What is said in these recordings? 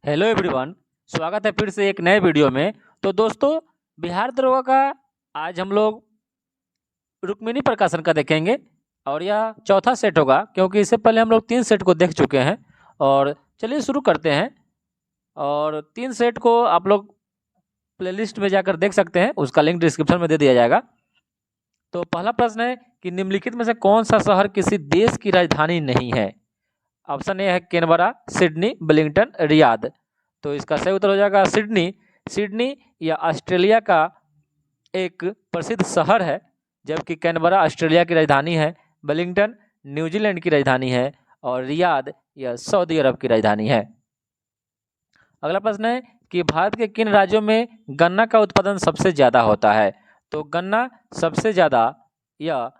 Hello everyone. स्वागत है फिर से एक नए वीडियो में। तो दोस्तों, बिहार दरोगा का आज हम लोग रुक्मिणी प्रकाशन का देखेंगे और यह चौथा सेट होगा, क्योंकि इससे पहले हम लोग 3 सेट को देख चुके हैं। और चलिए शुरू करते हैं। और 3 सेट को आप लोग प्लेलिस्ट में जाकर देख सकते हैं, उसका लिंक डिस्क्रिप्शन में दे दिया जाएगा। तो पहला प्रश्न है कि निम्नलिखित में से कौन सा शहर किसी देश की राजधानी नहीं है। ऑप्शन ए है कैनबरा, सिडनी, वेलिंगटन, रियाद। तो इसका सही उत्तर हो जाएगा सिडनी। सिडनी या ऑस्ट्रेलिया का एक प्रसिद्ध शहर है, जबकि कैनबरा ऑस्ट्रेलिया की राजधानी है, वेलिंगटन न्यूजीलैंड की राजधानी है और रियाद यह सऊदी अरब की राजधानी है। अगला प्रश्न है कि भारत के किन राज्यों में गन्ना का उत्पादन सबसे ज़्यादा होता है। तो गन्ना सबसे ज़्यादा यह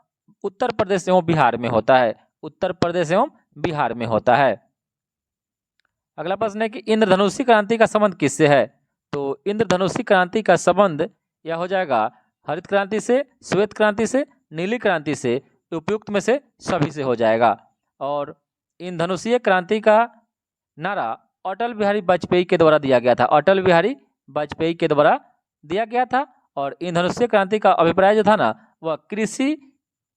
उत्तर प्रदेश एवं बिहार में होता है। उत्तर प्रदेश एवं बिहार में होता है। अगला प्रश्न है कि इंद्रधनुषी क्रांति का संबंध किससे है। तो इंद्रधनुषी क्रांति का संबंध यह हो जाएगा हरित क्रांति से, श्वेत क्रांति से, नीली क्रांति से, उपयुक्त में से सभी से हो जाएगा। और इंद्रधनुषीय क्रांति का नारा अटल बिहारी वाजपेयी के द्वारा दिया गया था। अटल बिहारी वाजपेयी के द्वारा दिया गया था। और इंद्रधनुषीय क्रांति का अभिप्राय जो था ना, वह कृषि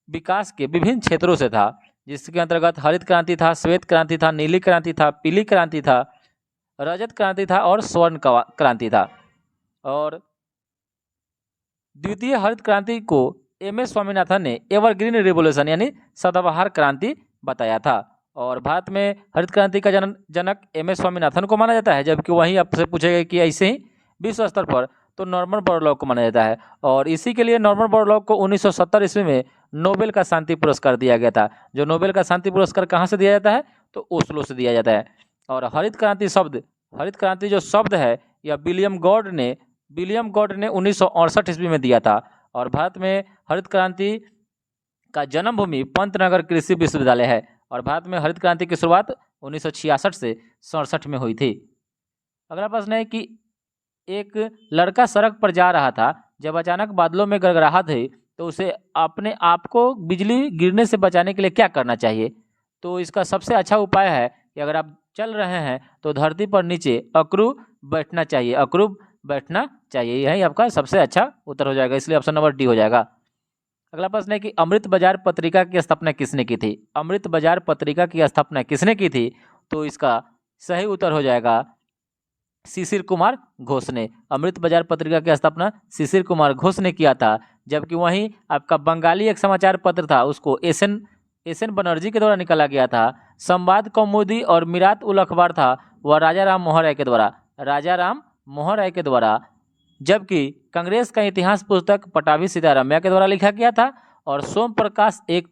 विकास के विभिन्न क्षेत्रों से था, जिसके अंतर्गत हरित क्रांति था, श्वेत क्रांति था, नीली क्रांति था, पीली क्रांति था, रजत क्रांति था और स्वर्ण क्रांति था। और द्वितीय हरित क्रांति को एम.एस. स्वामीनाथन ने एवरग्रीन रिवोल्यूशन यानी सदाबहार क्रांति बताया था। और भारत में हरित क्रांति का जनक एम.एस. स्वामीनाथन को माना जाता है, जबकि वहीं आपसे पूछेगा कि ऐसे ही विश्व स्तर पर तो नॉर्मन बोरलॉग को माना जाता है। और इसी के लिए नॉर्मन बोरलॉग को 1970 ईस्वी में नोबेल का शांति पुरस्कार दिया गया था। जो नोबेल का शांति पुरस्कार कहाँ से दिया जाता है, तो ओस्लो से दिया जाता है। और हरित क्रांति जो शब्द है, यह विलियम गॉड ने 1968 ईस्वी में दिया था। और भारत में हरित क्रांति का जन्मभूमि पंतनगर कृषि विश्वविद्यालय है। और भारत में हरित क्रांति की शुरुआत 1966 से 67 में हुई थी। अगला प्रश्न है कि एक लड़का सड़क पर जा रहा था, जब अचानक बादलों में गड़गड़ाहट हुई तो उसे अपने आप को बिजली गिरने से बचाने के लिए क्या करना चाहिए। तो इसका सबसे अच्छा उपाय है कि अगर आप चल रहे हैं तो धरती पर नीचे अक्रूप बैठना चाहिए। अक्रूप बैठना चाहिए, यही आपका सबसे अच्छा उत्तर हो जाएगा, इसलिए ऑप्शन नंबर डी हो जाएगा। अगला प्रश्न है कि अमृत बाजार पत्रिका की स्थापना किसने की थी। अमृत बाजार पत्रिका की स्थापना किसने की थी। तो इसका सही उत्तर हो जाएगा शिशिर कुमार घोष ने। अमृत बाजार पत्रिका की स्थापना शिशिर कुमार घोष ने किया था। जबकि वहीं आपका बंगाली एक समाचार पत्र था, उसको एस एन बनर्जी के द्वारा निकाला गया था। संवाद कौमुदी और मिरात उल अखबार था, वह राजा राम मोहन राय के द्वारा। जबकि कांग्रेस का इतिहास पुस्तक पटाभी सीतारामैया के द्वारा लिखा गया था। और सोम प्रकाश एक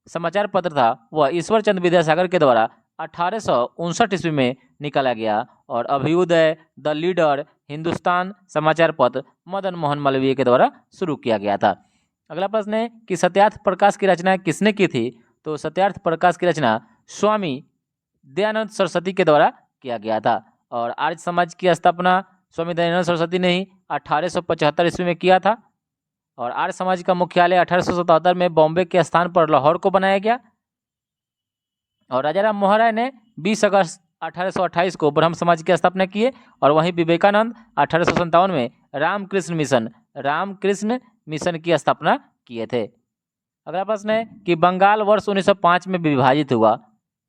समाचार पत्र था, वह ईश्वर चंद्र विद्यासागर के द्वारा 1859 ईस्वी में निकाला गया। और अभ्युदय, द लीडर, हिंदुस्तान समाचार पत्र मदन मोहन मालवीय के द्वारा शुरू किया गया था। अगला प्रश्न है कि सत्यार्थ प्रकाश की रचना किसने की थी। तो सत्यार्थ प्रकाश की रचना स्वामी दयानंद सरस्वती के द्वारा किया गया था। और आर्य समाज की स्थापना स्वामी दयानंद सरस्वती ने ही 1875 ईस्वी में किया था। और आर्य समाज का मुख्यालय 1877 में बॉम्बे के स्थान पर लाहौर को बनाया गया। और राजा राम मोहन राय ने 20 अगस्त 1828 को ब्रह्म समाज की स्थापना किए। और वहीं विवेकानंद 1857 में रामकृष्ण मिशन की स्थापना किए थे। अगला प्रश्न है कि बंगाल वर्ष 1905 में विभाजित हुआ,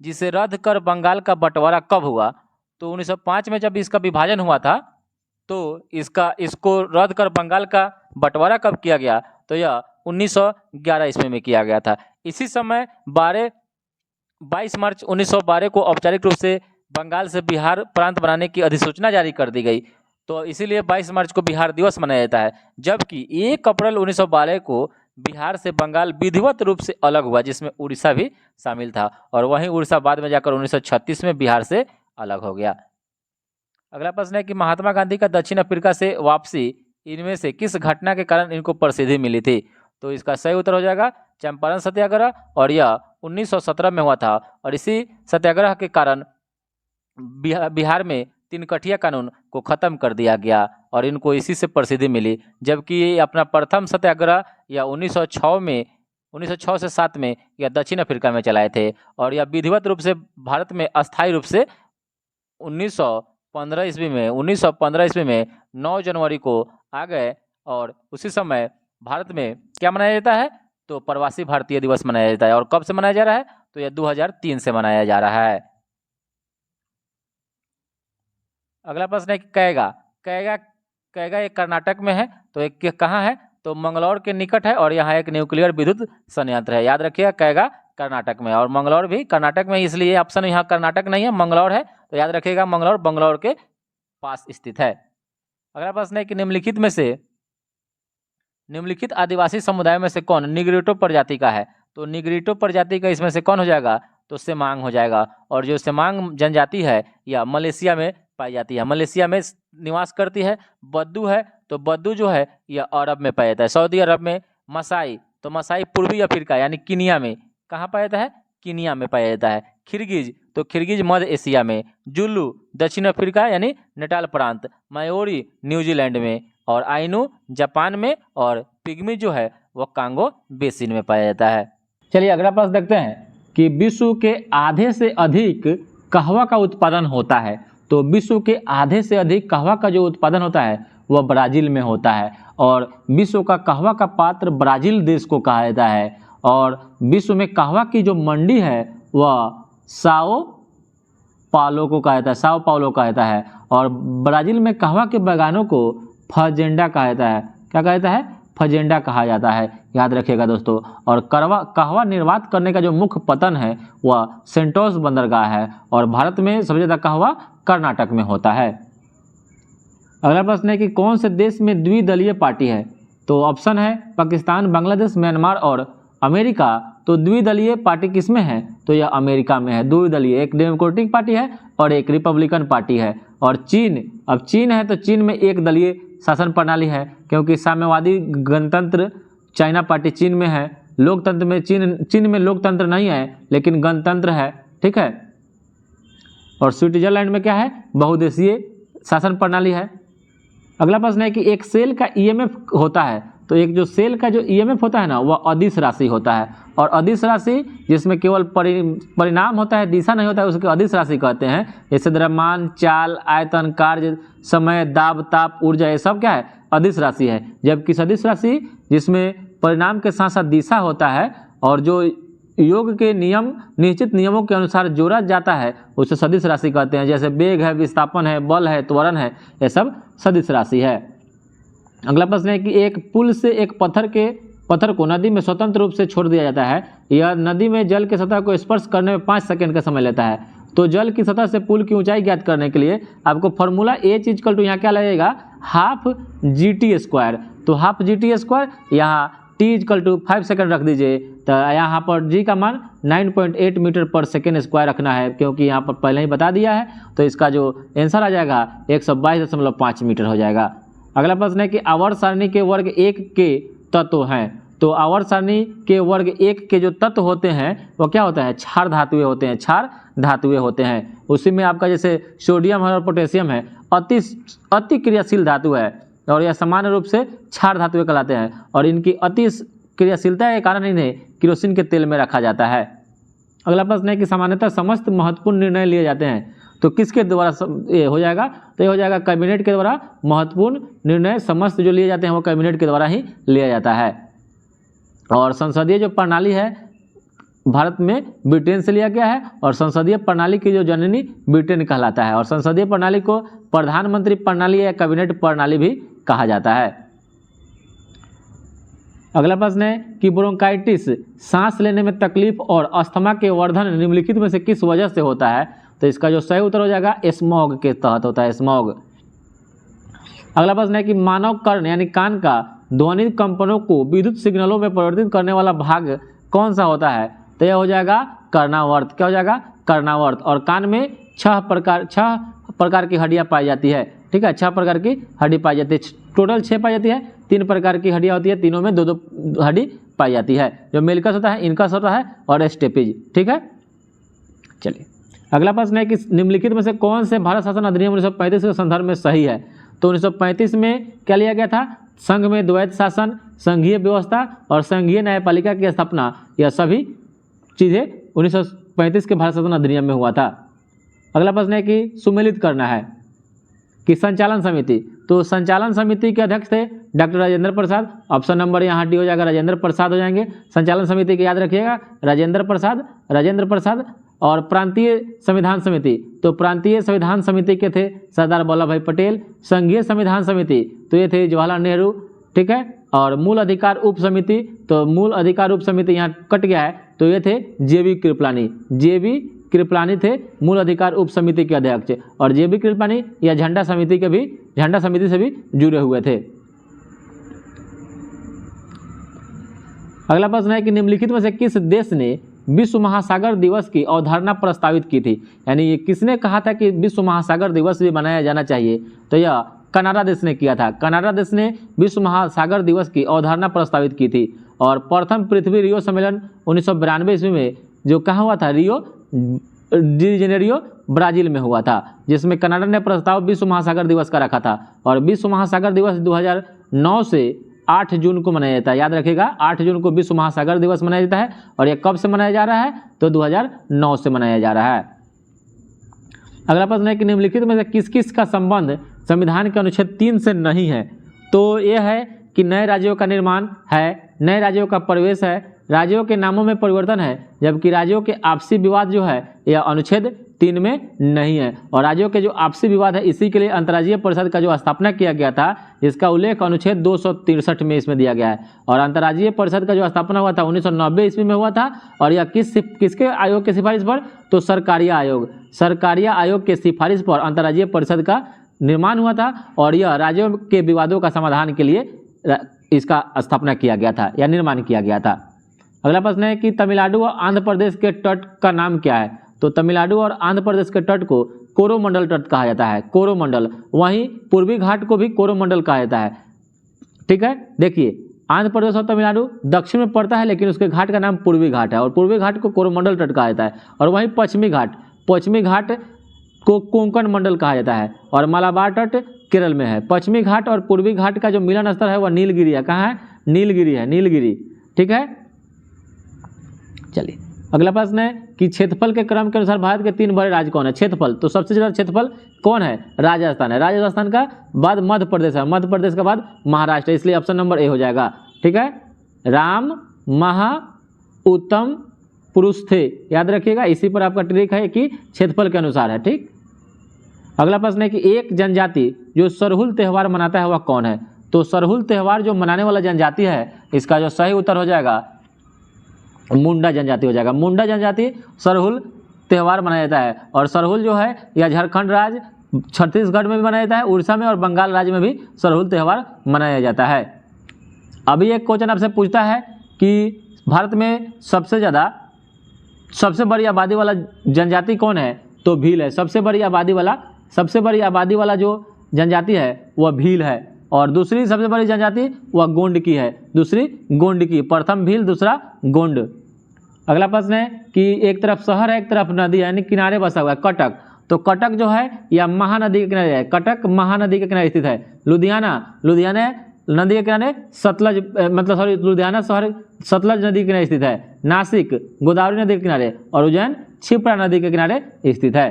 जिसे रद्द कर बंगाल का बंटवारा कब हुआ। तो 1905 में जब इसका विभाजन हुआ था, तो इसको रद्द कर बंगाल का बंटवारा कब किया गया। तो यह 1911 ईस्वी में किया गया था। इसी समय 22 मार्च 1912 को औपचारिक रूप से बंगाल से बिहार प्रांत बनाने की अधिसूचना जारी कर दी गई। तो इसीलिए 22 मार्च को बिहार दिवस मनाया जाता है। जबकि 1 अप्रैल 1912 को बिहार से बंगाल विधिवत रूप से अलग हुआ, जिसमें उड़ीसा भी शामिल था। और वहीं उड़ीसा बाद में जाकर 1936 में बिहार से अलग हो गया। अगला प्रश्न है कि महात्मा गांधी का दक्षिण अफ्रीका से वापसी, इनमें से किस घटना के कारण इनको प्रसिद्धि मिली थी। तो इसका सही उत्तर हो जाएगा चंपारण सत्याग्रह। और यह 1917 में हुआ था। और इसी सत्याग्रह के कारण बिहार में 3 कठिया कानून को खत्म कर दिया गया और इनको इसी से प्रसिद्धि मिली। जबकि ये अपना प्रथम सत्याग्रह या 1906 से 7 में यह दक्षिण अफ्रीका में चलाए थे। और यह विधिवत रूप से भारत में अस्थायी रूप से 15 ईस्वी में 1915 ईस्वी में 9 जनवरी को आ गए और उसी समय भारत में क्या मनाया जाता है, तो प्रवासी भारतीय दिवस मनाया जाता है। और कब से मनाया जा रहा है, तो यह 2003 से मनाया जा रहा है। अगला प्रश्न है कि कैगा कैगा कैगा एक कर्नाटक में है, तो एक कहाँ है, तो मंगलौर के निकट है और यहाँ एक न्यूक्लियर विद्युत संयंत्र है। याद रखिएगा, कैगा कर्नाटक में और मंगलौर भी कर्नाटक में, इसलिए ऑप्शन यहाँ कर्नाटक नहीं है, मंगलौर है। तो याद रखिएगा मंगलौर बंगलौर के पास स्थित है। अगला प्रश्न है कि निम्नलिखित आदिवासी समुदाय में से कौन निग्रिटो प्रजाति का है, तो निग्रिटो प्रजाति का इसमें से कौन हो जाएगा, तो सेमांग हो जाएगा। और जो सेमांग जनजाति है यह मलेशिया में पाई जाती है, मलेशिया में निवास करती है। बद्दू है, तो बद्दू जो है यह अरब में पाया जाता है, सऊदी अरब में। मसाई, तो मसाई पूर्वी अफ्रीका यानी कीनिया में, कहाँ पाया जाता है, कीनिया में पाया जाता है। खिरगिज, तो खिरगिज मध्य एशिया में। जुल्लू दक्षिण अफ्रीका यानी नेटाल प्रांत। मायोरी न्यूजीलैंड में। और आइनू जापान में। और पिग्मी जो है वह कांगो बेसिन में पाया जाता है। चलिए अगला प्रश्न देखते हैं कि विश्व के आधे से अधिक कहवा का उत्पादन होता है, तो विश्व के आधे से अधिक कहवा का जो उत्पादन होता है वह ब्राज़ील में होता है। और विश्व का कहवा का पात्र ब्राज़ील देश को कहा जाता है। और विश्व में कहवा की जो मंडी है वह साओ पालो को कहा जाता है, साओ पाउलो कहा जाता है। और ब्राज़ील में कहवा के बागानों को फजेंडा कहा जाता है। क्या कहा जाता है, फजेंडा कहा जाता है, याद रखिएगा दोस्तों। और कहवा निर्यात करने का जो मुख्य पतन है वह सेंटोस बंदरगाह है। और भारत में सबसे ज़्यादा कहवा कर्नाटक में होता है। अगला प्रश्न है कि कौन से देश में द्विदलीय पार्टी है, तो ऑप्शन है पाकिस्तान, बांग्लादेश, म्यांमार और अमेरिका। तो द्विदलीय पार्टी किसमें है, तो यह अमेरिका में है। द्विदलीय, एक डेमोक्रेटिक पार्टी है और एक रिपब्लिकन पार्टी है। और चीन, अब चीन है तो चीन में एक दलीय शासन प्रणाली है, क्योंकि साम्यवादी गणतंत्र चाइना पार्टी चीन में है। लोकतंत्र में चीन में लोकतंत्र नहीं है लेकिन गणतंत्र है, ठीक है। और स्विट्जरलैंड में क्या है, बहुदेशीय शासन प्रणाली है। अगला प्रश्न है कि एक सेल का ईएमएफ होता है, तो एक जो सेल का जो ईएमएफ होता है ना वह अदिश राशि होता है। और अदिश राशि जिसमें केवल परिणाम होता है, दिशा नहीं होता है, उसको अदिश राशि कहते हैं। जैसे द्रव्यमान, चाल, आयतन, कार्य, समय, दाब, ताप, ऊर्जा, ये सब क्या है, अदिश राशि है। जबकि सदिश राशि जिसमें परिणाम के साथ साथ दिशा होता है और जो योग के नियम निश्चित नियमों के अनुसार जोड़ा जाता है उसे सदिश राशि कहते हैं। जैसे वेग है, विस्थापन है, बल है, त्वरण है, ये सब सदिश राशि है। अगला प्रश्न है कि एक पुल से एक पत्थर को नदी में स्वतंत्र रूप से छोड़ दिया जाता है। यह नदी में जल की सतह को स्पर्श करने में 5 सेकंड का समय लेता है। तो जल की सतह से पुल की ऊंचाई ज्ञात करने के लिए आपको फॉर्मूला H इक्वल टू यहाँ क्या लगेगा, हाफ GT²। तो हाफ GT², यहाँ T इक्वल टू 5 सेकंड रख दीजिए। तो यहाँ पर G का मान 9.8 मीटर पर सेकेंड स्क्वायर रखना है, क्योंकि यहाँ पर पहले ही बता दिया है। तो इसका जो आंसर आ जाएगा 122.5 मीटर हो जाएगा। अगला प्रश्न है कि आवर्त सारणी के वर्ग 1 के तत्व हैं। तो आवर्त सारणी के वर्ग 1 के जो तत्व होते हैं वो क्या होता है, क्षार धातुएं होते हैं, क्षार धातुएं होते हैं। उसी में आपका जैसे सोडियम है और पोटेशियम है, अति क्रियाशील धातु है और यह सामान्य रूप से क्षार धातुएं कहलाते हैं। और इनकी अति क्रियाशीलता के कारण इन्हें केरोसिन के तेल में रखा जाता है। अगला प्रश्न है कि सामान्यतः समस्त महत्वपूर्ण निर्णय लिए जाते हैं, तो किसके द्वारा ये हो जाएगा, तो ये हो जाएगा कैबिनेट के द्वारा। महत्वपूर्ण निर्णय समस्त जो लिए जाते हैं वो कैबिनेट के द्वारा ही लिया जाता है। और संसदीय जो प्रणाली है भारत में ब्रिटेन से लिया गया है और संसदीय प्रणाली की जो जननी ब्रिटेन कहलाता है। और संसदीय प्रणाली को प्रधानमंत्री प्रणाली या कैबिनेट प्रणाली भी कहा जाता है। अगला प्रश्न है कि ब्रोंकाइटिस सांस लेने में तकलीफ और अस्थमा के वर्धन निम्नलिखित में से किस वजह से होता है, तो इसका जो सही उत्तर हो जाएगा स्मॉग के तहत होता है, स्मॉग। अगला प्रश्न है कि मानव कर्ण यानी कान का ध्वनि कंपनों को विद्युत सिग्नलों में परिवर्तित करने वाला भाग कौन सा होता है, तो यह हो जाएगा कर्णावर्त। क्या हो जाएगा, कर्णावर्त। और कान में 6 प्रकार की हड्डियां पाई जाती है, ठीक है, 6 प्रकार की हड्डी पाई जाती है। टोटल 6 पाई जाती है, 3 प्रकार की हड्डियां होती है, तीनों में 2 हड्डी पाई जाती है। जो मेलिकस होता है, इनकस होता है और स्टेपिज, ठीक है। चलिए अगला प्रश्न है कि निम्नलिखित में से कौन से भारत शासन अधिनियम 1935 के संदर्भ में सही है, तो 1935 में क्या लिया गया था, संघ में द्वैत शासन, संघीय व्यवस्था और संघीय न्यायपालिका की स्थापना, यह सभी चीज़ें 1935 के भारत शासन अधिनियम में हुआ था। अगला प्रश्न है कि सुमेलित करना है, कि संचालन समिति, तो संचालन समिति के अध्यक्ष थे doctor Rajendra Prasad. Option number यहाँ डी हो जाएगा, राजेंद्र प्रसाद हो जाएंगे। संचालन समिति के याद रखिएगा राजेंद्र प्रसाद। और प्रांतीय संविधान समिति, तो प्रांतीय संविधान समिति के थे सरदार वल्लभ भाई पटेल। संघीय संविधान समिति, तो ये थे जवाहरलाल नेहरू, ठीक है। और मूल अधिकार उप समिति, तो मूल अधिकार उप समिति यहाँ कट गया है, तो ये थे जेबी कृपलानी थे मूल अधिकार उप समिति के अध्यक्ष। और जेबी कृपलानी या झंडा समिति से भी जुड़े हुए थे। अगला प्रश्न है कि निम्नलिखित में से किस देश ने विश्व महासागर दिवस की अवधारणा प्रस्तावित की थी? यानी ये किसने कहा था कि विश्व महासागर दिवस भी मनाया जाना चाहिए? तो यह कनाडा देश ने किया था। कनाडा देश ने विश्व महासागर दिवस की अवधारणा प्रस्तावित की थी। और प्रथम पृथ्वी रियो सम्मेलन 1992 ईस्वी में जो कहाँ हुआ था, रियो डी जेनेरियो ब्राजील में हुआ था, जिसमें कनाडा ने प्रस्ताव विश्व महासागर दिवस का रखा था। और विश्व महासागर दिवस 2009 से 8 जून को मनाया जाता है। याद रखिएगा 8 जून को विश्व महासागर दिवस मनाया जाता है। और यह कब से मनाया जा रहा है? तो 2009 से मनाया जा रहा है। अगला प्रश्न है कि निम्नलिखित में से किस किस का संबंध संविधान के अनुच्छेद 3 से नहीं है? तो यह है कि नए राज्यों का निर्माण है, नए राज्यों का प्रवेश है, राज्यों के नामों में परिवर्तन है, जबकि राज्यों के आपसी विवाद जो है यह अनुच्छेद 3 में नहीं है। और राज्यों के जो आपसी विवाद है इसी के लिए अंतर्राज्यीय परिषद का जो स्थापना किया गया था, इसका उल्लेख अनुच्छेद 263 में इसमें दिया गया है। और अंतर्राज्यीय परिषद का जो स्थापना हुआ था 1990 ईस्वी में हुआ था। और यह किसके आयोग की सिफारिश पर? तो सरकारिया आयोग के सिफारिश पर अंतर्राज्यीय परिषद का निर्माण हुआ था। और यह राज्यों के विवादों का समाधान के लिए इसका स्थापना किया गया था या निर्माण किया गया था। अगला प्रश्न है कि तमिलनाडु और आंध्र प्रदेश के तट का नाम क्या है? तो तमिलनाडु और आंध्र प्रदेश के तट को कोरोमंडल तट कहा जाता है, कोरोमंडल। वहीं पूर्वी घाट को भी कोरोमंडल कहा जाता है, ठीक है। देखिए आंध्र प्रदेश और तमिलनाडु दक्षिण में पड़ता है, लेकिन उसके घाट का नाम पूर्वी घाट है और पूर्वी घाट को कोरोमंडल तट कहा जाता है। और वहीं पश्चिमी घाट को कोंकण मंडल कहा जाता है। और मालाबार तट केरल में है। पश्चिमी घाट और पूर्वी घाट का जो मिलन स्थल है वह नीलगिरी है। कहाँ है? नीलगिरी, ठीक है। चलिए अगला प्रश्न है कि क्षेत्रफल के क्रम के अनुसार भारत के 3 बड़े राज्य कौन है? क्षेत्रफल, तो सबसे ज्यादा क्षेत्रफल कौन है? राजस्थान है। राजस्थान का बाद मध्य प्रदेश है, मध्य प्रदेश के बाद महाराष्ट्र, इसलिए ऑप्शन नंबर ए हो जाएगा, ठीक है। राम महा उत्तम पुरुष थे, याद रखिएगा। इसी पर आपका ट्रिक है कि क्षेत्रफल के अनुसार है, ठीक। अगला प्रश्न है कि एक जनजाति जो सरहुल त्यौहार मनाता है वह कौन है? तो सरहुल त्यौहार जो मनाने वाला जनजाति है, इसका जो सही उत्तर हो जाएगा मुंडा जनजाति हो जाएगा। मुंडा जनजाति सरहुल त्यौहार मनाया जाता है। और सरहुल जो है यह झारखंड राज्य, छत्तीसगढ़ में भी मनाया जाता है, उड़ीसा में और बंगाल राज्य में भी सरहुल त्यौहार मनाया जाता है। अभी एक क्वेश्चन आपसे पूछता है कि भारत में सबसे बड़ी आबादी वाला जनजाति कौन है? तो भील है। सबसे बड़ी आबादी वाला जो जनजाति है वह भील है। और दूसरी सबसे बड़ी जनजाति वह गोंड की है, प्रथम भील, दूसरा गोंड। अगला प्रश्न है कि एक तरफ शहर है, एक तरफ नदी है, यानी किनारे बसा हुआ है, कटक। तो कटक जो है यह महानदी के किनारे है, कटक महानदी के किनारे स्थित है। लुधियाना नदी के किनारे लुधियाना शहर सतलज नदी के किनारे स्थित है। नासिक गोदावरी नदी के किनारे। और उज्जैन क्षिप्रा नदी के किनारे स्थित है।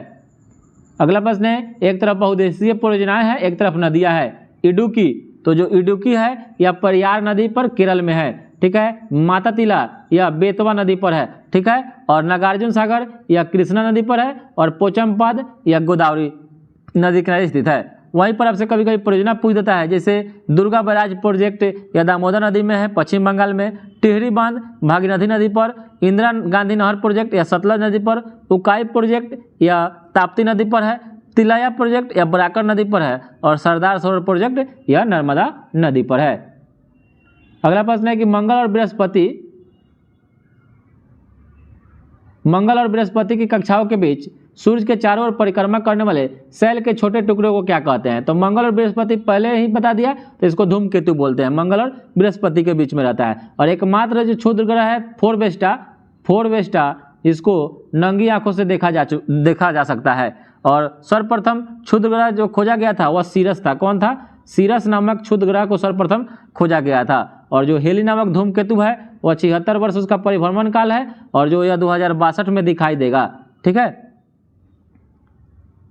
अगला प्रश्न है एक तरफ बहुउद्देशीय परियोजनाएं हैं, एक तरफ नदियां है। इडुक्की, तो जो इडुक्की है यह परियार नदी पर केरल में है, ठीक है। मातातिला यह बेतवा नदी पर है, ठीक है। और नागार्जुन सागर यह कृष्णा नदी पर है। और पोचमपद यह गोदावरी नदी किनारे स्थित है। वहीं पर आपसे कभी कभी परियोजना पूछ देता है, जैसे दुर्गा बैराज प्रोजेक्ट या दामोदर नदी में है पश्चिम बंगाल में, टिहरी बांध भागीरथी नदी पर, इंदिरा गांधी नहर प्रोजेक्ट या सतलज नदी पर, उकाई प्रोजेक्ट या ताप्ती नदी पर है, तिलाया प्रोजेक्ट या बराकर नदी पर है, और सरदार सरोवर प्रोजेक्ट या नर्मदा नदी पर है। अगला प्रश्न है कि मंगल और बृहस्पति की कक्षाओं के बीच सूर्य के चारों ओर परिक्रमा करने वाले सेल के छोटे टुकड़ों को क्या कहते हैं? तो मंगल और बृहस्पति पहले ही बता दिया, तो इसको धूमकेतु बोलते हैं। मंगल और बृहस्पति के बीच में रहता है। और एकमात्र जो क्षुद्र ग्रह है फोरवेस्टा, इसको नंगी आंखों से देखा जा सकता है। और सर्वप्रथम क्षुद्र ग्रह जो खोजा गया था वह सीरस था। कौन था? सीरस नामक क्षुद्र ग्रह को सर्वप्रथम खोजा गया था। और जो हेली नामक धूमकेतु है वह 76 वर्ष उसका परिभ्रमण काल है, और जो यह 2062 में दिखाई देगा, ठीक है।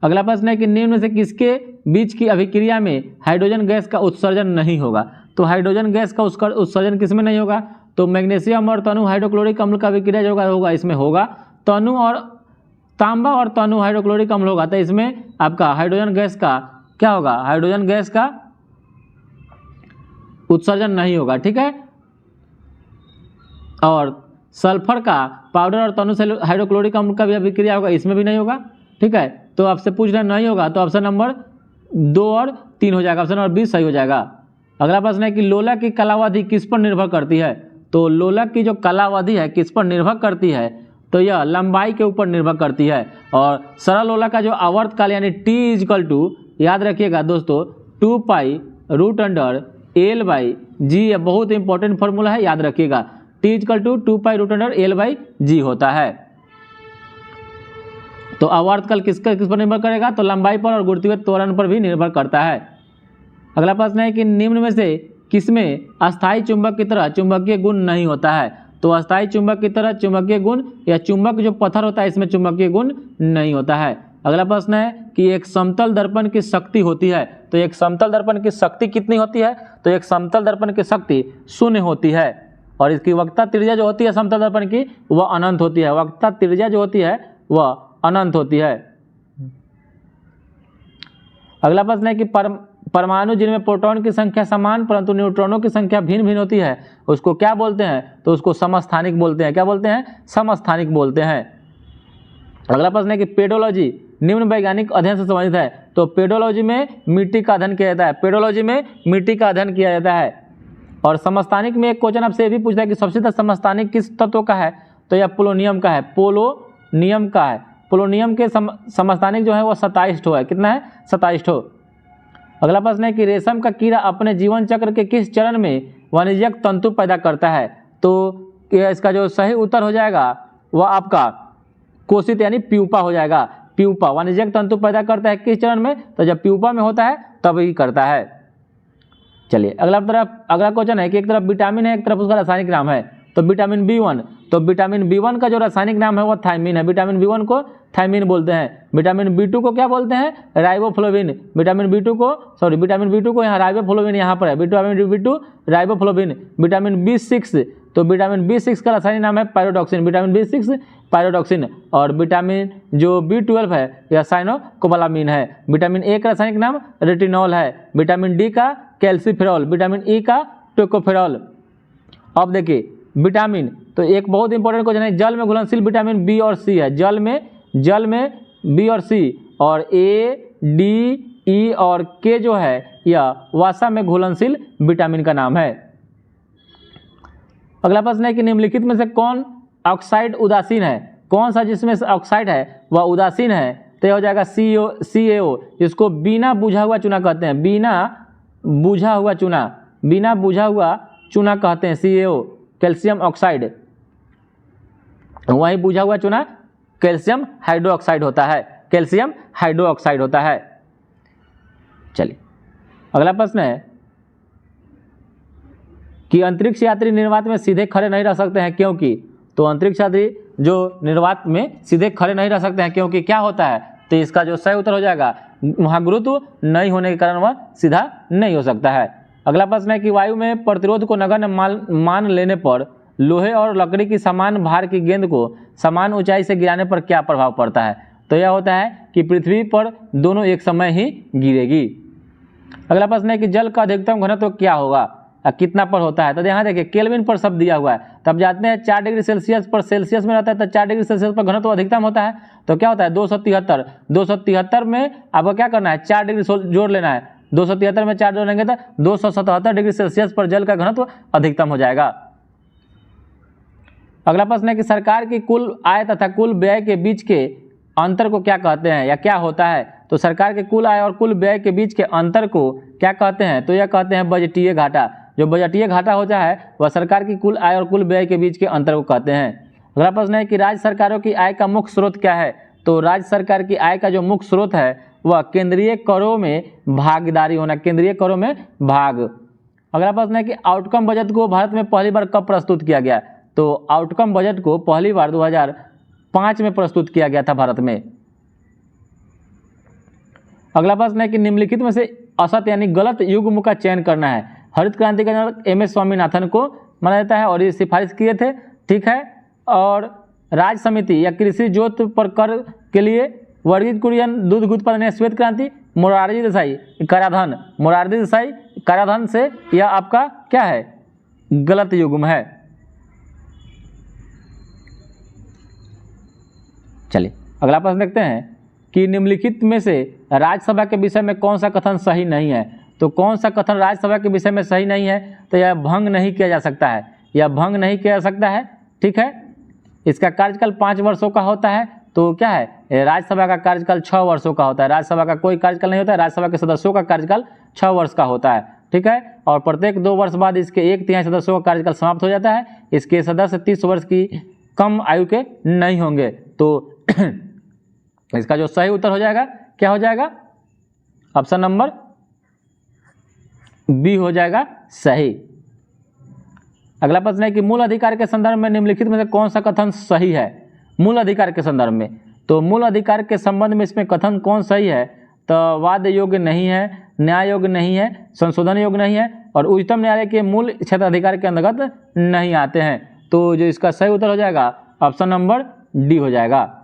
अगला प्रश्न है कि निम्न में से किसके बीच की अभिक्रिया में हाइड्रोजन गैस का उत्सर्जन नहीं होगा। तो हाइड्रोजन गैस का उत्सर्जन किसमें नहीं होगा, तो मैग्नीशियम और तनु हाइड्रोक्लोरिक अम्ल का अभिक्रिया जो होगा इसमें होगा। तनु और तांबा और तनु हाइड्रोक्लोरिक अम्ल होगा, तो इसमें आपका हाइड्रोजन गैस का क्या होगा, हाइड्रोजन गैस का उत्सर्जन नहीं होगा। ठीक है, और सल्फर का पाउडर और तनु से हाइड्रोक्लोरिक अम्ल का भी अभिक्रिया होगा, इसमें भी नहीं होगा। ठीक है, तो आपसे पूछ रहे नहीं होगा, तो ऑप्शन नंबर 2 और 3 हो जाएगा, ऑप्शन नंबर 20 सही हो जाएगा। अगला प्रश्न है कि लोलक की कालावधि किस पर निर्भर करती है। तो लोलक की जो कालावधि है किस पर निर्भर करती है, तो यह लंबाई के ऊपर निर्भर करती है। और सरल लोलक का जो आवर्त काल यानी टी इजकल टू, याद रखिएगा दोस्तों, 2 pi root under L by G, ये बहुत इंपॉर्टेंट फॉर्मूला है, याद रखिएगा। T is equal to 2 pi root under L by G होता है। तो आवर्तकाल किस पर निर्भर करेगा, तो लंबाई पर और गुरुत्वीय त्वरण पर भी निर्भर करता है। अगला प्रश्न है कि निम्न में से किसमें अस्थायी चुंबक की तरह चुंबकीय गुण नहीं होता है। तो अस्थायी चुंबक की तरह चुंबकीय गुण या चुंबक जो पत्थर होता है इसमें चुंबकीय गुण नहीं होता है। अगला प्रश्न है कि एक समतल दर्पण की शक्ति होती है। तो एक समतल दर्पण की शक्ति कितनी होती है, तो एक समतल दर्पण की शक्ति 0 होती है। और इसकी वक्रता त्रिज्या जो होती है समतल दर्पण की वह अनंत होती है। वक्रता त्रिज्या जो होती है वह अनंत होती है। अगला प्रश्न है कि परमाणु जिनमें प्रोटॉन की संख्या समान परंतु न्यूट्रॉनों की संख्या भिन्न भिन्न होती है उसको क्या बोलते हैं, तो उसको समस्थानिक बोलते हैं। क्या बोलते हैं, समस्थानिक बोलते हैं। अगला प्रश्न है कि पेडोलॉजी निम्न वैज्ञानिक अध्ययन से संबंधित है। तो पेडोलॉजी में मिट्टी का अध्ययन किया जाता है, पेडोलॉजी में मिट्टी का अध्ययन किया जाता है। और समस्थानिक में एक क्वेश्चन आपसे ये भी पूछता है कि सबसे ज्यादा समस्थानिक किस तत्व का है, तो यह पोलोनियम का है, पोलोनियम का है। पोलोनियम के समस्थानिक जो है वो 27 है। कितना है, 27। अगला प्रश्न है कि रेशम का कीड़ा अपने जीवन चक्र के किस चरण में वाणिज्यिक तंतु पैदा करता है। तो इसका जो सही उत्तर हो जाएगा वह आपका कोशित यानी प्यूपा हो जाएगा। प्यूपा वाणिज्यिक तंतु पैदा करता है किस चरण में, तो जब प्यूपा में होता है तभी करता है। चलिए अगला क्वेश्चन है कि एक तरफ विटामिन है एक तरफ उसका रासायनिक नाम है। तो विटामिन B1, तो विटामिन B1 का जो रासायनिक नाम है वो थायमिन है। विटामिन B1 को थायमिन बोलते हैं। विटामिन B2 को क्या बोलते हैं, राइबोफ्लोविन। विटामिन B2 को यहाँ राइबोफ्लोविन यहाँ पर है। Vitamin B2 riboflavin. Vitamin B6, तो विटामिन B6 का रासायनिक नाम है पायरोडॉक्सिन। Vitamin B6 pyridoxine. और विटामिन जो B12 है यह साइनोकोबालामिन है। विटामिन A का रासायनिक नाम रेटिनॉल है। विटामिन D का कैल्सीफेरॉल। विटामिन E का टोकोफेरॉल। अब देखिए विटामिन, तो एक बहुत इंपॉर्टेंट क्वेश्चन है, जल में घुलनशील विटामिन B और C है। जल में B और C, और A, D, E और K जो है यह वसा में घुलनशील विटामिन का नाम है। अगला प्रश्न है कि निम्नलिखित में से कौन ऑक्साइड उदासीन है। कौन सा जिसमें ऑक्साइड है वह उदासीन है, तो यह हो जाएगा CaO, जिसको बिना बुझा हुआ चूना कहते हैं। बिना बुझा हुआ चूना कहते हैं CaO, कैल्शियम ऑक्साइड। वही बुझा हुआ चूना कैल्शियम हाइड्रोक्साइड होता है। कैल्शियम हाइड्रोक्साइड होता है। चलिए अगला प्रश्न है कि अंतरिक्ष यात्री निर्वात में सीधे खड़े नहीं रह सकते हैं क्योंकि। तो अंतरिक्ष यात्री जो निर्वात में सीधे खड़े नहीं रह सकते हैं क्योंकि क्या होता है, तो इसका जो सही उत्तर हो जाएगा वहाँ गुरुत्व नहीं होने के कारण वह सीधा नहीं हो सकता है। अगला प्रश्न है कि वायु में प्रतिरोध को नगण्य मान लेने पर लोहे और लकड़ी की समान भार की गेंद को समान ऊंचाई से गिराने पर क्या प्रभाव पड़ता है। तो यह होता है कि पृथ्वी पर दोनों एक समय ही गिरेगी। अगला प्रश्न है कि जल का अधिकतम घनत्व क्या होगा, कितना पर होता है। तो यहाँ देखिए केल्विन पर शब्द दिया हुआ है, तब जाते हैं 4 डिग्री सेल्सियस पर सेल्सियस में रहता है, तो 4 डिग्री सेल्सियस पर घनत्व अधिकतम होता है। तो क्या होता है 273 में आपको क्या करना है 4 डिग्री जोड़ लेना है। 273 में 4 जोड़ेंगे तो 277 डिग्री सेल्सियस पर जल का घनत्व अधिकतम हो जाएगा। अगला प्रश्न है कि सरकार की कुल आय तथा कुल व्यय के बीच के अंतर को क्या कहते हैं या क्या होता है। तो सरकार के कुल आय और कुल व्यय के बीच के अंतर को क्या कहते हैं, तो यह कहते हैं बजटीय घाटा। जो बजटीय घाटा होता है वह सरकार की कुल आय और कुल व्यय के बीच के अंतर को कहते हैं। अगला प्रश्न है कि राज्य सरकारों की आय का मुख्य स्रोत क्या है। तो राज्य सरकार की आय का जो मुख्य स्रोत है वह केंद्रीय करों में भागीदारी होना, केंद्रीय करों में भाग। अगला प्रश्न है कि आउटकम बजट को भारत में पहली बार कब प्रस्तुत किया गया। तो आउटकम बजट को पहली बार 2005 में प्रस्तुत किया गया था भारत में। अगला प्रश्न है कि निम्नलिखित में से असत यानी गलत युग्म का चयन करना है। हरित क्रांति का जनक एम.एस. स्वामीनाथन को माना जाता है और ये सिफारिश किए थे, ठीक है। और राज्य समिति या कृषि जोत पर कर के लिए वर्गीज कुरियन दूध उत्पादन या श्वेत क्रांति, मोरारजी देसाई कराधान, मोरारजी देसाई कराधान से यह आपका क्या है, गलत युग्म है। चलिए अगला प्रश्न देखते हैं कि निम्नलिखित में से राज्यसभा के विषय में कौन सा कथन सही नहीं है। तो कौन सा कथन राज्यसभा के विषय में सही नहीं है, तो यह भंग नहीं किया जा सकता है, यह भंग नहीं किया जा सकता है, ठीक है। इसका कार्यकाल 5 वर्षों का होता है, तो क्या है, राज्यसभा का कार्यकाल 6 वर्षों का होता है। राज्यसभा का कोई कार्यकाल नहीं होता है, राज्यसभा के सदस्यों का कार्यकाल 6 वर्ष का होता है, ठीक है। और प्रत्येक 2 वर्ष बाद इसके 1/3 सदस्यों का कार्यकाल समाप्त हो जाता है। इसके सदस्य 30 वर्ष की कम आयु के नहीं होंगे। तो इसका जो सही उत्तर हो जाएगा क्या हो जाएगा, ऑप्शन नंबर बी हो जाएगा सही। अगला प्रश्न है कि मूल अधिकार के संदर्भ में निम्नलिखित में से कौन सा कथन सही है। मूल अधिकार के संदर्भ में, तो मूल अधिकार के संबंध में इसमें कथन कौन सही है, तो वाद योग्य नहीं है, न्याय योग्य नहीं है, संशोधन योग्य नहीं है और उच्चतम न्यायालय के मूल क्षेत्राधिकार के अंतर्गत नहीं आते हैं। तो जो इसका सही उत्तर हो जाएगा ऑप्शन नंबर डी हो जाएगा।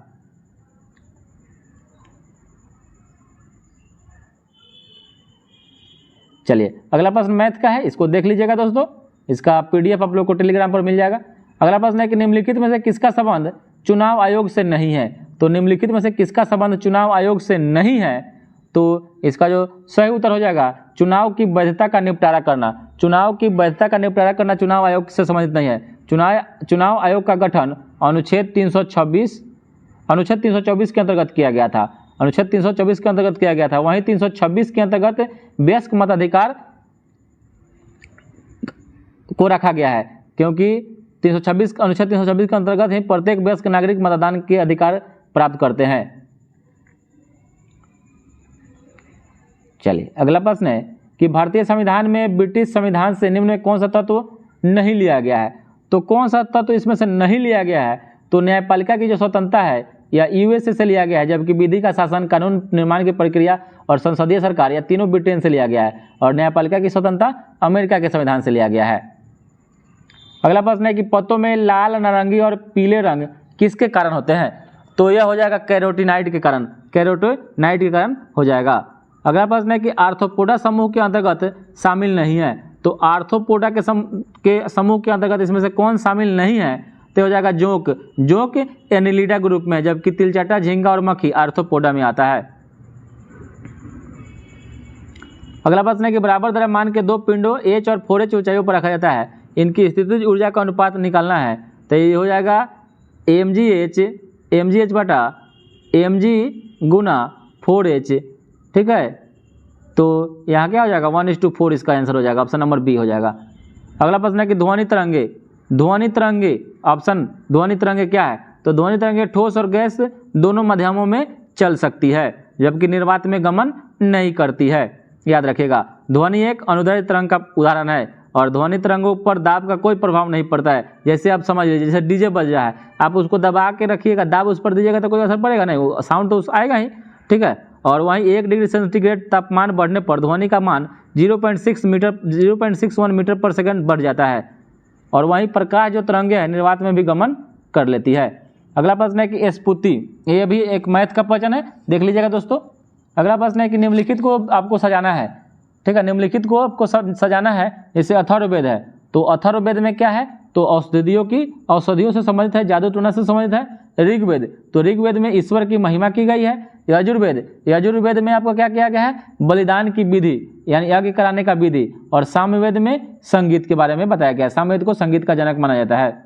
चलिए अगला प्रश्न मैथ का है, इसको देख लीजिएगा दोस्तों, इसका पीडीएफ आप लोग को टेलीग्राम पर मिल जाएगा। अगला प्रश्न है कि निम्नलिखित में से किसका संबंध चुनाव आयोग से नहीं है। तो निम्नलिखित में से किसका संबंध चुनाव आयोग से नहीं है, तो इसका जो सही उत्तर हो जाएगा चुनाव की वैधता का निपटारा करना। चुनाव की वैधता का निपटारा करना चुनाव आयोग से संबंधित नहीं है। चुनाव आयोग का गठन अनुच्छेद 324 के अंतर्गत किया गया था, अनुच्छेद 324 के अंतर्गत किया गया था। वहीं 326 के अंतर्गत वयस्क मताधिकार को रखा गया है, क्योंकि अनुच्छेद 326 के अंतर्गत ही प्रत्येक वयस्क नागरिक मतदान के अधिकार प्राप्त करते हैं। चलिए अगला प्रश्न है कि भारतीय संविधान में ब्रिटिश संविधान से निम्न में कौन सा तत्व नहीं लिया गया है। तो कौन सा तत्व इसमें से नहीं लिया गया है, तो न्यायपालिका की जो स्वतंत्रता है या यूएसए से लिया गया है, जबकि विधि का शासन, कानून निर्माण की प्रक्रिया और संसदीय सरकार या तीनों ब्रिटेन से लिया गया है। और न्यायपालिका की स्वतंत्रता अमेरिका के संविधान से लिया गया है। अगला प्रश्न है कि पत्तों में लाल, नारंगी और पीले रंग किसके कारण होते हैं। तो यह हो जाएगा कैरोटीनाइड के कारण, कैरोटीनाइड के कारण हो जाएगा। अगला प्रश्न है कि आर्थ्रोपोडा समूह के अंतर्गत शामिल नहीं है। तो आर्थ्रोपोडा के समूह के अंतर्गत इसमें से कौन शामिल नहीं है, तो हो जाएगा जोंक। जोंक एनिलिडा ग्रुप में, जबकि तिलचट्टा, झींगा और मक्खी आर्थ्रोपोडा में आता है। अगला प्रश्न है कि बराबर द्रव्यमान के 2 पिंडों H और 4H ऊंचाइयों पर रखा जाता है, इनकी स्थितिज ऊर्जा का अनुपात निकालना है। तो ये हो जाएगा mgh बटा mg गुना 4H, ठीक है। तो यहाँ क्या हो जाएगा 1:4, इसका आंसर हो जाएगा ऑप्शन नंबर बी हो जाएगा। अगला प्रश्न है कि ध्वनि तरंगे ऑप्शन ध्वनि तरंगे क्या है। तो ध्वनि तरंगे ठोस और गैस दोनों माध्यमों में चल सकती है, जबकि निर्वात में गमन नहीं करती है। याद रखिएगा, ध्वनि एक अनुदैर्ध्य तरंग का उदाहरण है और ध्वनि तरंगों पर दाब का कोई प्रभाव नहीं पड़ता है। जैसे आप समझ लीजिए, जैसे डीजे बज रहा है, आप उसको दबा के रखिएगा, दाब उस पर दीजिएगा तो कोई असर पड़ेगा नहीं, वो साउंड तो आएगा ही, ठीक है। और वहीं 1 डिग्री सेंटीग्रेड तापमान बढ़ने पर ध्वनि का मान 0.61 मीटर पर सेकंड बढ़ जाता है। और वहीं प्रकाश जो तरंगे हैं निर्वात में भी गमन कर लेती है। अगला प्रश्न है कि स्फूर्ति, ये भी एक मैथ का प्रश्न है, देख लीजिएगा दोस्तों। अगला प्रश्न है कि निम्नलिखित को आपको सजाना है, ठीक है, निम्नलिखित को आपको सजाना है। जैसे अथर्ववेद है, तो अथर्ववेद में क्या है, तो औषधियों से संबंधित है, जादू टोना से संबंधित है। ऋग्वेद, तो ऋग्वेद में ईश्वर की महिमा की गई है। यजुर्वेद में आपको क्या किया गया है, बलिदान की विधि यानी यज्ञ कराने का विधि। और सामवेद में संगीत के बारे में बताया गया है, सामवेद को संगीत का जनक माना जाता है।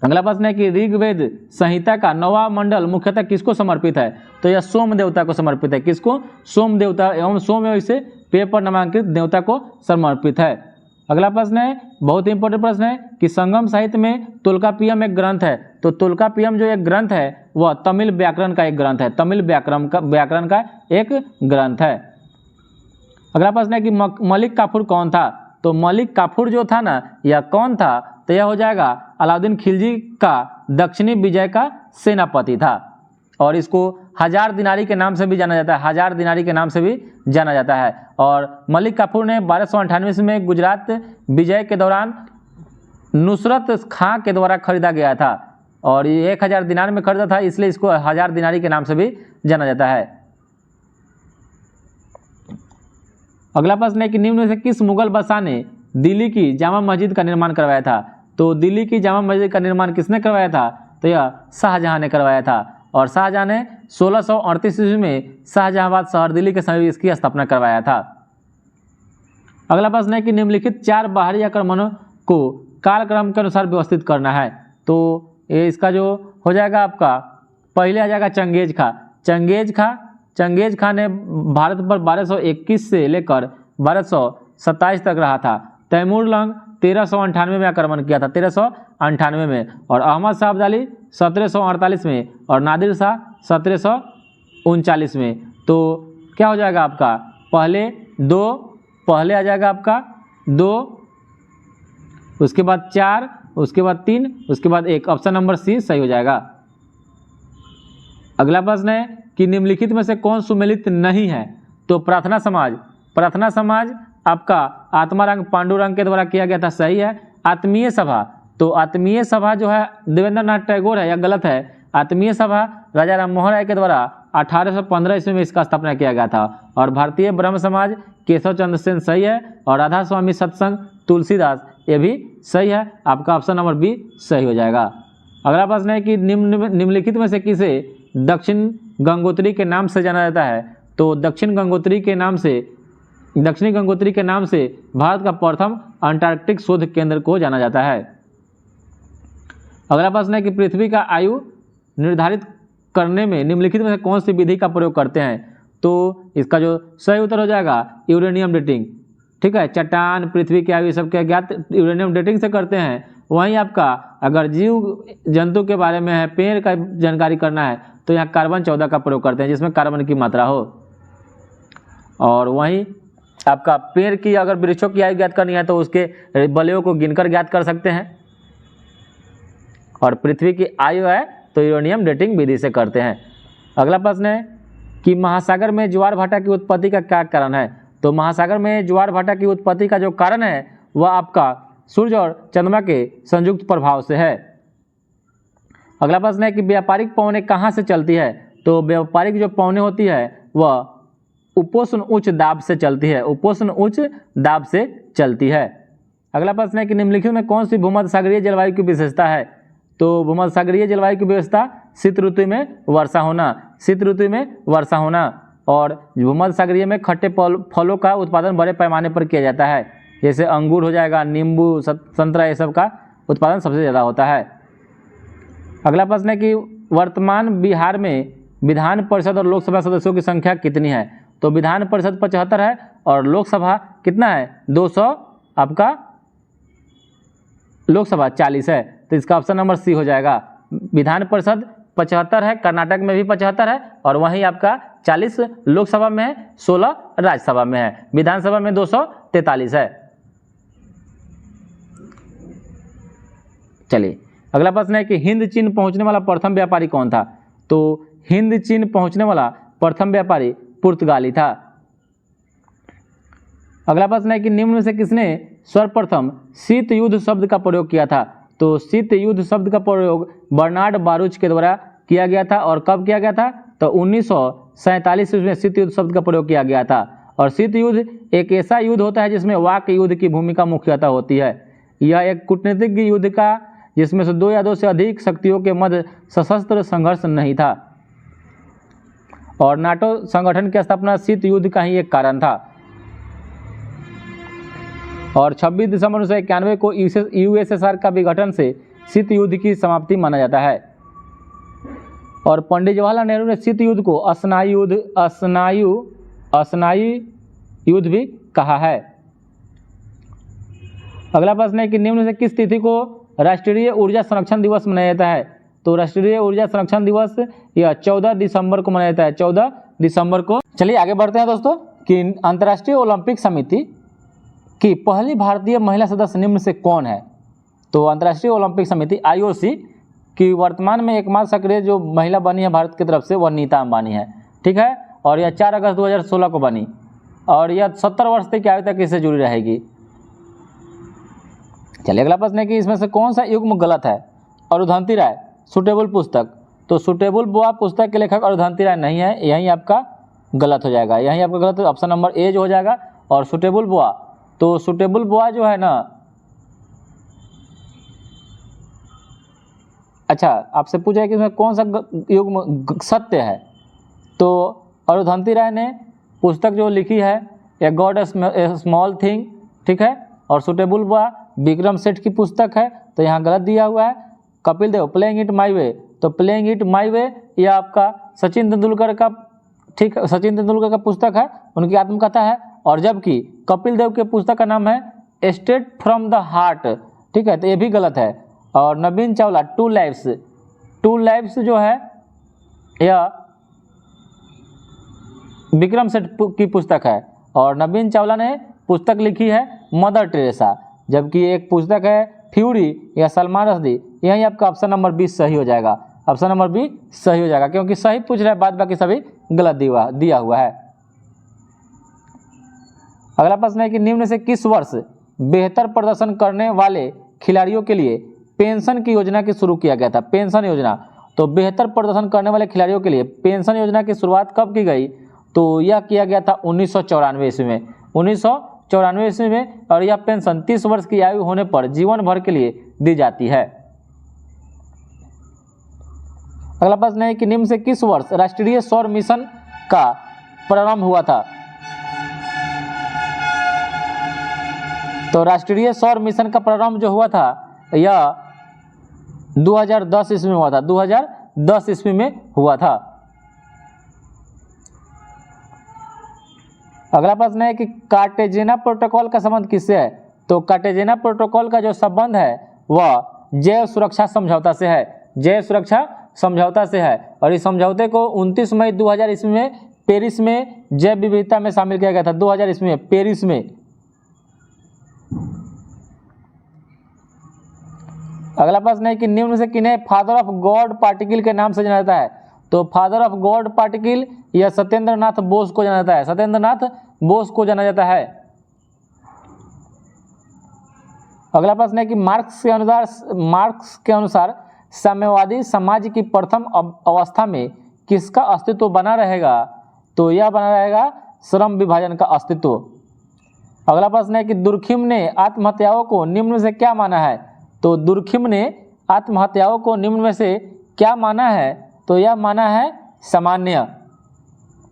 अगला प्रश्न है कि ऋग्वेद संहिता का 9वां मंडल मुख्यतः किसको समर्पित है। तो यह सोम देवता को समर्पित है। किसको, सोम देवता एवं सोम इसे पेय पर नामांकित देवता को समर्पित है। अगला प्रश्न है, बहुत ही इंपॉर्टेंट प्रश्न है कि संगम साहित्य में तोल्कापियम एक ग्रंथ है। तो तोल्कापियम जो एक ग्रंथ है वह तमिल व्याकरण का एक ग्रंथ है, तमिल व्याकरण का एक ग्रंथ है। अगला प्रश्न है कि मलिक काफूर कौन था। तो मलिक काफूर जो था ना, यह कौन था, तो यह हो जाएगा अलाउद्दीन खिलजी का दक्षिणी विजय का सेनापति था। और इसको हजार दिनारी के नाम से भी जाना जाता है, हजार दिनारी के नाम से भी जाना जाता है। और मलिक काफूर ने 1298 में गुजरात विजय के दौरान नुसरत खां के द्वारा खरीदा गया था और ये 1000 दिनार में खरीदा था, इसलिए इसको हजार दिनारी के नाम से भी जाना जाता है। अगला प्रश्न है कि निम्न में से किस मुगल बादशाह ने दिल्ली की जामा मस्जिद का निर्माण करवाया था? तो दिल्ली की जामा मस्जिद का निर्माण किसने करवाया था? तो यह शाहजहां ने करवाया था और शाहजहां ने 1638 ईस्वी में शाहजहांबाद शहर दिल्ली के समीप इसकी स्थापना करवाया था। अगला प्रश्न है कि निम्नलिखित 4 बाहरी आक्रमणों को कालक्रम के अनुसार व्यवस्थित करना है। तो ये इसका जो हो जाएगा आपका पहले आ जाएगा चंगेज खां ने भारत पर 1221 से लेकर 1227 तक रहा था। तैमूर लंग 1398 में आक्रमण किया था, 1398 में, और अहमद शाह अब्दाली 1748 में और नादिर शाह 1739 में। तो क्या हो जाएगा आपका पहले आ जाएगा आपका 2, उसके बाद 4, उसके बाद 3, उसके बाद 1। ऑप्शन नंबर सी सही हो जाएगा। अगला प्रश्न है कि निम्नलिखित में से कौन सुमेलित नहीं है? तो प्रार्थना समाज आपका आत्मारंग पांडुरंग के द्वारा किया गया था, सही है। आत्मीय सभा, तो आत्मीय सभा जो है देवेंद्र नाथ टैगोर है या गलत है? आत्मीय सभा राजा राम मोहन राय के द्वारा 1815 ईस्वी में इसका स्थापना किया गया था। और भारतीय ब्रह्म समाज केशव चंद्र सेन, सही है। और राधा स्वामी सत्संग तुलसीदास, ये भी सही है। आपका ऑप्शन नंबर बी सही हो जाएगा। अगला प्रश्न है कि निम्नलिखित में से किसे दक्षिण गंगोत्री के नाम से जाना जाता है? तो दक्षिणी गंगोत्री के नाम से भारत का प्रथम अंटार्कटिक शोध केंद्र को जाना जाता है। अगला प्रश्न है कि पृथ्वी का आयु निर्धारित करने में निम्नलिखित में से कौन सी विधि का प्रयोग करते हैं? तो इसका जो सही उत्तर हो जाएगा यूरेनियम डेटिंग, ठीक है। चट्टान, पृथ्वी की आयु सब के ज्ञात यूरेनियम डेटिंग से करते हैं। वहीं आपका अगर जीव जंतु के बारे में है, पेड़ का जानकारी करना है, तो यहाँ कार्बन 14 का प्रयोग करते हैं जिसमें कार्बन की मात्रा हो। और वहीं आपका पेड़ की अगर वृक्षों की आयु ज्ञात करनी है तो उसके बलयों को गिनकर ज्ञात कर सकते हैं। और पृथ्वी की आयु है तो यूरेनियम डेटिंग विधि से करते हैं। अगला प्रश्न है कि महासागर में ज्वार भाटा की उत्पत्ति का क्या कारण है? तो महासागर में ज्वार भाटा की उत्पत्ति का जो कारण है वह आपका सूर्य और चंद्रमा के संयुक्त प्रभाव से है। अगला प्रश्न है कि व्यापारिक पवनें कहाँ से चलती है? तो व्यापारिक जो पवनें होती है वह उपोष्ण उच्च दाब से चलती है, उपोष्ण उच्च दाब से चलती है। अगला प्रश्न है कि निम्नलिखित में कौन सी भूमध्यसागरीय जलवायु की विशेषता है? तो भूमध्यसागरीय जलवायु की विशेषता शीत ऋतु में वर्षा होना, और भूमध्यसागरीय में खट्टे फलों का उत्पादन बड़े पैमाने पर किया जाता है, जैसे अंगूर हो जाएगा, नींबू, संतरा, ये सब का उत्पादन सबसे ज़्यादा होता है। अगला प्रश्न है कि वर्तमान बिहार में विधान परिषद और लोकसभा सदस्यों की संख्या कितनी है? तो विधान परिषद 75 है और लोकसभा कितना है? 200, आपका लोकसभा 40 है, तो इसका ऑप्शन नंबर सी हो जाएगा। विधान परिषद 75 है, कर्नाटक में भी 75 है, और वहीं आपका 40 लोकसभा में है, 16 राज्यसभा में है, विधानसभा में 243 है। चलिए अगला प्रश्न है कि हिंद चीन पहुंचने वाला प्रथम व्यापारी कौन था? तो हिंद चीन पहुंचने वाला प्रथम व्यापारी पुर्तगाली था। अगला प्रश्न है कि निम्न में से किसने सर्वप्रथम शीत युद्ध शब्द का प्रयोग किया था? तो शीत युद्ध शब्द का प्रयोग बर्नार्ड बारूच के द्वारा किया गया था। और कब किया गया था? तो 1947 में शीत युद्ध शब्द का प्रयोग किया गया था। और शीत युद्ध एक ऐसा युद्ध होता है जिसमें वाक युद्ध की भूमिका मुख्यतः होती है। यह एक कूटनीतिक युद्ध का जिसमें से 2 या 2 से अधिक शक्तियों के मध्य सशस्त्र संघर्ष नहीं था। और नाटो संगठन की स्थापना शीत युद्ध का ही एक कारण था। और 26 दिसंबर 1991 को यूएसएसआर का विघटन से शीत युद्ध की समाप्ति माना जाता है। और पंडित जवाहरलाल नेहरू ने शीत युद्ध को अस्नायु युद्ध भी कहा है। अगला प्रश्न है कि निम्न से किस तिथि को राष्ट्रीय ऊर्जा संरक्षण दिवस मनाया जाता है? तो राष्ट्रीय ऊर्जा संरक्षण दिवस यह 14 दिसंबर को मनाया जाता है, 14 दिसंबर को। चलिए आगे बढ़ते हैं दोस्तों कि अंतर्राष्ट्रीय ओलंपिक समिति की पहली भारतीय महिला सदस्य निम्न से कौन है? तो अंतर्राष्ट्रीय ओलंपिक समिति IOC कि वर्तमान में एकमात्र सक्रिय जो महिला बनी है भारत की तरफ से वह नीता अंबानी है, ठीक है। और यह 4 अगस्त 2016 को बनी और यह 70 वर्ष की आयु तक इससे जुड़ी रहेगी। चलिए अगला प्रश्न है कि इसमें से कौन सा युग्म गलत है। अरुंधति राय सुटेबल पुस्तक, तो सुटेबल बुआ पुस्तक के लेखक अरुंधति राय नहीं है, यहीं आपका गलत हो जाएगा, यहीं आपका गलत ऑप्शन नंबर ए जो हो जाएगा। और सुटेबल बुआ, तो सुटेबल बुआ जो है ना, अच्छा आपसे पूछा है कि इसमें कौन सा युग्म सत्य है, तो अरुंधति राय ने पुस्तक जो लिखी है a god A small thing, ठीक है। और सुटेबल बुआ विक्रम सेठ की पुस्तक है, तो यहाँ गलत दिया हुआ है। Kapil Dev playing it my वे, तो प्लेइंग इट माई वे यह आपका सचिन तेंदुलकर का, ठीक है, सचिन तेंदुलकर का पुस्तक है, उनकी आत्मकथा है। और जबकि कपिल देव के पुस्तक का नाम है स्ट्रेट फ्रॉम द हार्ट, ठीक है, तो ये भी गलत है। और नवीन चावला टू लाइव्स जो है यह विक्रम सेठ की पुस्तक है और नवीन चावला ने पुस्तक लिखी है मदर टेरेसा, जबकि एक पुस्तक है फ्यूरी या सलमान रश्दी। यही आपका ऑप्शन नंबर 20 सही हो जाएगा, ऑप्शन नंबर बी सही हो जाएगा, क्योंकि सही पूछ रहा है, बाद बाकी सभी गलत दिया हुआ है। अगला प्रश्न है कि निम्न से किस वर्ष बेहतर प्रदर्शन करने वाले खिलाड़ियों के लिए पेंशन की योजना की शुरू किया गया था। पेंशन योजना, तो बेहतर प्रदर्शन करने वाले खिलाड़ियों के लिए पेंशन योजना की शुरुआत कब की गई, तो यह किया गया था 1994 ईस्वी में, 1994 ईस्वी में। और यह पेंशन 30 वर्ष की आयु होने पर जीवन भर के लिए दी जाती है। अगला प्रश्न है कि निम्न से किस वर्ष राष्ट्रीय सौर मिशन का प्रारंभ हुआ था। तो राष्ट्रीय सौर मिशन का प्रारंभ जो हुआ था यह 2010 ईस्वी में हुआ था, 2010 ईस्वी में हुआ था। अगला प्रश्न है कि कार्टेजेना प्रोटोकॉल का संबंध किससे है। तो कार्टेजेना प्रोटोकॉल का जो संबंध है वह जैव सुरक्षा समझौता से है, जैव सुरक्षा समझौता से है। और इस समझौते को 29 मई 2000 ईस्वी में पेरिस में जैव विविधता में शामिल किया गया था, 2000 ईस्वी में पेरिस में। अगला प्रश्न है कि निम्न से किन्हें फादर ऑफ गॉड पार्टिकल के नाम से जाना जाता है। तो फादर ऑफ गॉड पार्टिकल या सत्येंद्र नाथ बोस को जाना जाता है, सत्येंद्र नाथ बोस को जाना जाता है। अगला प्रश्न है कि मार्क्स के अनुसार साम्यवादी समाज की प्रथम अवस्था में किसका अस्तित्व बना रहेगा। तो यह बना रहेगा श्रम विभाजन का अस्तित्व। अगला प्रश्न है कि दुर्खिम ने आत्महत्याओं को निम्न से क्या माना है। तो दुर्खिम ने आत्महत्याओं को निम्न में से क्या माना है, तो यह माना है सामान्य।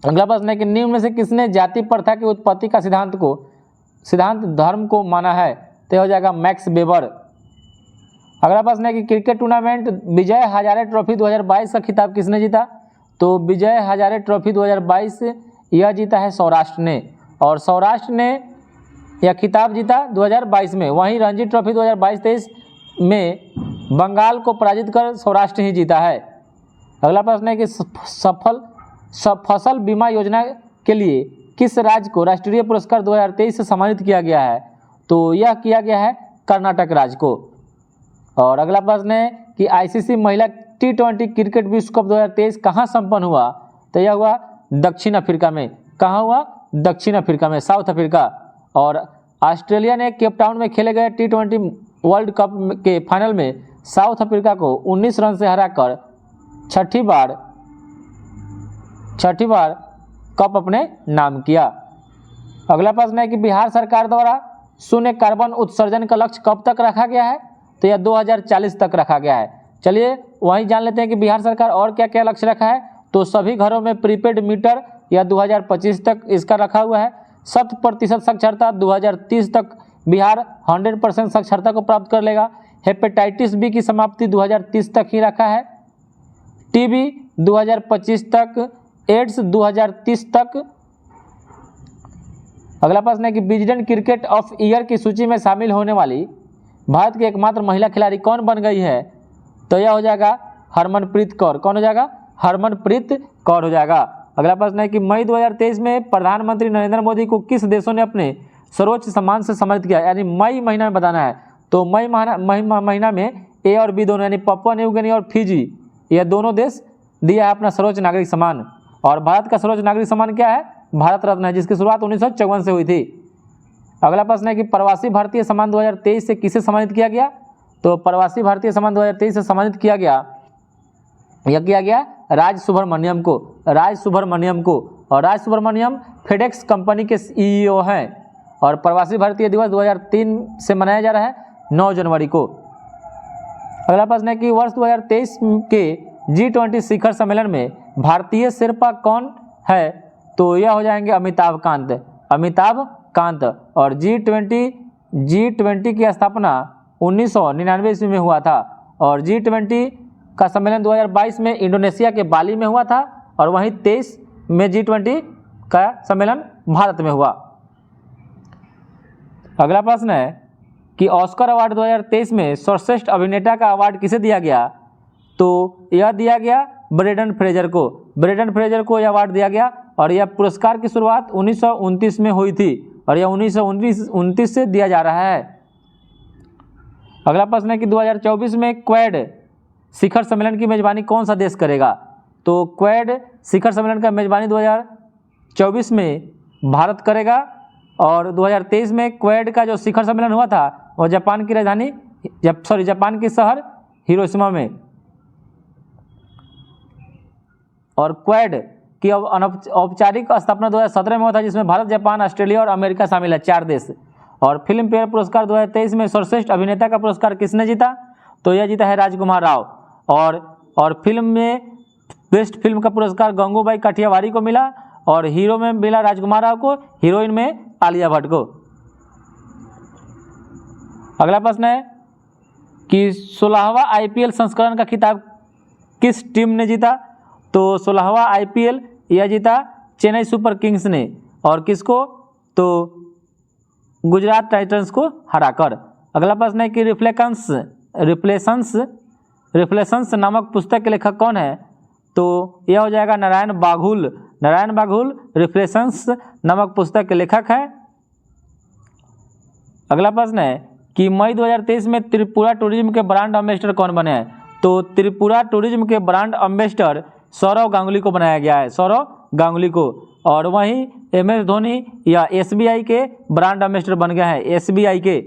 अगला प्रश्न है कि निम्न में से किसने जाति प्रथा की उत्पत्ति का सिद्धांत धर्म को माना है। तो हो जाएगा मैक्स वेबर। अगला प्रश्न है कि cricket tournament Vijay Hazare trophy 2022 का खिताब किसने जीता। तो विजय हजारे ट्रॉफी 2022 यह जीता है सौराष्ट्र ने, और सौराष्ट्र ने यह खिताब जीता 2022 में। वहीं रणजी ट्रॉफी 2022-23 में बंगाल को पराजित कर सौराष्ट्र ही जीता है। अगला प्रश्न है कि फसल बीमा योजना के लिए किस राज्य को राष्ट्रीय पुरस्कार 2023 से सम्मानित किया गया है। तो यह किया गया है कर्नाटक राज्य को। और अगला प्रश्न है कि आईसीसी महिला T20 क्रिकेट विश्व कप 2023 कहाँ संपन्न हुआ। तो यह हुआ दक्षिण अफ्रीका में। कहाँ हुआ, दक्षिण अफ्रीका में, साउथ अफ्रीका। और ऑस्ट्रेलिया ने केपटाउन में खेले गए T20 वर्ल्ड कप के फाइनल में साउथ अफ्रीका को 19 रन से हराकर छठी बार कप अपने नाम किया। अगला प्रश्न है कि बिहार सरकार द्वारा शून्य कार्बन उत्सर्जन का लक्ष्य कब तक रखा गया है। तो यह 2040 तक रखा गया है। चलिए वहीं जान लेते हैं कि बिहार सरकार और क्या क्या लक्ष्य रखा है। तो सभी घरों में प्रीपेड मीटर या 2025 तक इसका रखा हुआ है। 100% साक्षरता 2030 तक बिहार 100% साक्षरता को प्राप्त कर लेगा। हेपेटाइटिस बी की समाप्ति 2030 तक ही रखा है। टीबी 2025 तक, एड्स 2030 तक। अगला प्रश्न है कि विजडन क्रिकेट ऑफ ईयर की सूची में शामिल होने वाली भारत की एकमात्र महिला खिलाड़ी कौन बन गई है। तो यह हो जाएगा हरमनप्रीत कौर। कौन हो जाएगा, हरमनप्रीत कौर हो जाएगा। अगला प्रश्न है कि मई 2023 में प्रधानमंत्री नरेंद्र मोदी को किस देशों ने अपने सर्वोच्च सम्मान से सम्मानित किया, यानी मई महीना में बताना है। तो मई महीना में ए और बी दोनों यानी पपुआ न्यू गिनी और फिजी, यह दोनों देश दिया है अपना सर्वोच्च नागरिक सम्मान। और भारत का सर्वोच्च नागरिक सम्मान क्या है? भारत रत्न है, जिसकी शुरुआत 1954 से हुई थी। अगला प्रश्न है कि प्रवासी भारतीय सम्मान 2023 से किसे सम्मानित किया गया? तो प्रवासी भारतीय सम्मान 2023 से सम्मानित किया गया, यह किया गया राज सुब्रमण्यम को, राज सुब्रमण्यम को। और राज सुब्रमण्यम फेडेक्स कंपनी के सीईओ हैं। और प्रवासी भारतीय दिवस 2003 से मनाया जा रहा है 9 जनवरी को। अगला प्रश्न है कि वर्ष 2023 के G20 शिखर सम्मेलन में भारतीय शेरपा कौन है? तो यह हो जाएंगे अमिताभ कांत, अमिताभ कांत। और G20 की स्थापना 1999 ईस्वी में हुआ था। और G20 का सम्मेलन 2022 में इंडोनेशिया के बाली में हुआ था। और वहीं 23 में G20 का सम्मेलन भारत में हुआ। अगला प्रश्न है कि ऑस्कर अवार्ड 2023 में सर्वश्रेष्ठ अभिनेता का अवार्ड किसे दिया गया? तो यह दिया गया ब्रेंडन फ्रेजर को, ब्रेंडन फ्रेजर को यह अवार्ड दिया गया। और यह पुरस्कार की शुरुआत 1929 में हुई थी और यह 1929 से दिया जा रहा है। अगला प्रश्न है कि 2024 में क्वेड शिखर सम्मेलन की मेजबानी कौन सा देश करेगा? तो क्वेड शिखर सम्मेलन का मेजबानी 2024 में भारत करेगा। और 2023 में क्वेड का जो शिखर सम्मेलन हुआ था वह जापान की राजधानी जापान के शहर हिरोशिमा में। और क्वेड की औपचारिक स्थापना 2017 में हुआ था, जिसमें भारत, जापान, ऑस्ट्रेलिया और अमेरिका शामिल है, 4 देश। और फिल्म फेयर पुरस्कार 2023 में सर्वश्रेष्ठ अभिनेता का पुरस्कार किसने जीता? तो यह जीता है राजकुमार राव। और फिल्म में बेस्ट फिल्म का पुरस्कार गंगूबाई काठियावाड़ी को मिला। और हीरो में मिला राजकुमार राव को, हीरोइन में आलिया भट्ट को। अगला प्रश्न है कि 16वां IPL संस्करण का खिताब किस टीम ने जीता? तो 16वां IPL यह जीता चेन्नई सुपर किंग्स ने। और किसको? तो गुजरात टाइटंस को हराकर। अगला प्रश्न है कि रिफ्लेशंस नामक पुस्तक के लेखक कौन है? तो यह हो जाएगा नारायण बाघुल। नारायण बाघुल रिफ्लेशंस नामक पुस्तक के लेखक हैं। अगला प्रश्न है कि मई 2023 में त्रिपुरा टूरिज्म के ब्रांड एम्बेसडर कौन बने हैं? तो त्रिपुरा टूरिज्म के ब्रांड एम्बेसडर सौरव गांगुली को बनाया गया है, सौरव गांगुली को। और वहीं MS धोनी या SBI के ब्रांड एम्बेसडर बन गए हैं, SBI के।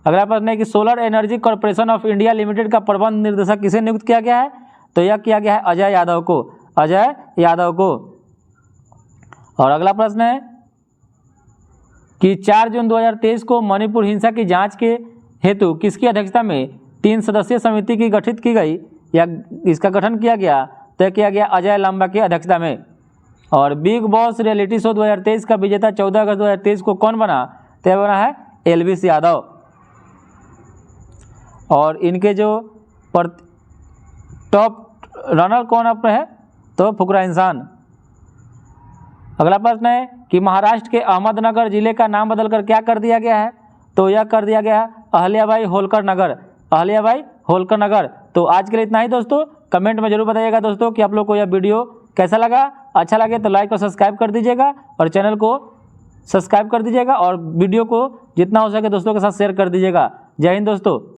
अगला प्रश्न है कि solar energy corporation of India limited का प्रबंध निर्देशक किसे नियुक्त किया गया है? तो यह किया गया है अजय यादव को, अजय यादव को। और अगला प्रश्न है कि 4 जून 2023 को मणिपुर हिंसा की जांच के हेतु किसकी अध्यक्षता में 3 सदस्यीय समिति की गठित की गई या इसका गठन किया गया? तय किया गया अजय लांबा की अध्यक्षता में। और बिग बॉस रियलिटी शो 2023 का विजेता 14 अगस्त 2023 को कौन बना? तय बना है एल्विस यादव। और इनके जो टॉप रनर कौन अप है? तो फुकरा इंसान। अगला प्रश्न है कि महाराष्ट्र के अहमदनगर जिले का नाम बदलकर क्या कर दिया गया है? तो यह कर दिया गया है अहल्याबाई होलकर नगर, अहल्याबाई होलकर नगर। तो आज के लिए इतना ही दोस्तों। कमेंट में जरूर बताइएगा दोस्तों कि आप लोग को यह वीडियो कैसा लगा। अच्छा लगे तो लाइक और सब्सक्राइब कर दीजिएगा और चैनल को सब्सक्राइब कर दीजिएगा और वीडियो को जितना हो सके दोस्तों के साथ शेयर कर दीजिएगा। जय हिंद दोस्तों।